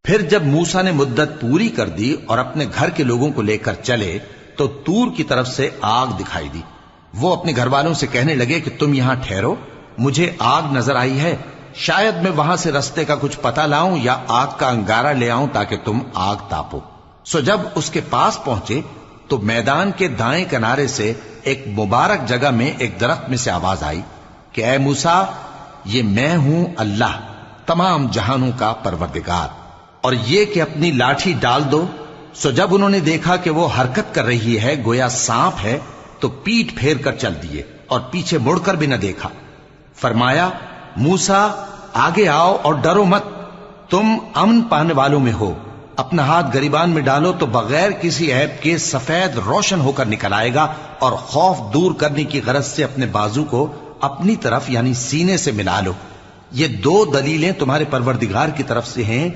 پھر جب موسیٰ نے مدت پوری کر دی اور اپنے گھر کے لوگوں کو لے کر چلے تو طور کی طرف سے آگ دکھائی دی۔ وہ اپنے گھر والوں سے کہنے لگے کہ تم یہاں ٹھہرو، مجھے آگ نظر آئی ہے، شاید میں وہاں سے رستے کا کچھ پتہ لاؤں یا آگ کا انگارہ لے آؤں تاکہ تم آگ تاپو۔ سو جب اس کے پاس پہنچے تو میدان کے دائیں کنارے سے ایک مبارک جگہ میں ایک درخت میں سے آواز آئی کہ اے موسیٰ، یہ میں ہوں اللہ، تمام جہانوں کا پروردگار، اور یہ کہ اپنی لاٹھی ڈال دو۔ سو جب انہوں نے دیکھا کہ وہ حرکت کر رہی ہے گویا سانپ ہے تو پیٹ پھیر کر چل دیے اور پیچھے مڑ کر بھی نہ دیکھا۔ فرمایا موسیٰ آگے آؤ اور ڈرو مت، تم امن پانے والوں میں ہو۔ اپنا ہاتھ گریبان میں ڈالو تو بغیر کسی عیب کے سفید روشن ہو کر نکل آئے گا، اور خوف دور کرنے کی غرض سے اپنے بازو کو اپنی طرف یعنی سینے سے ملا لو۔ یہ دو دلیلیں تمہارے پروردگار کی طرف سے ہیں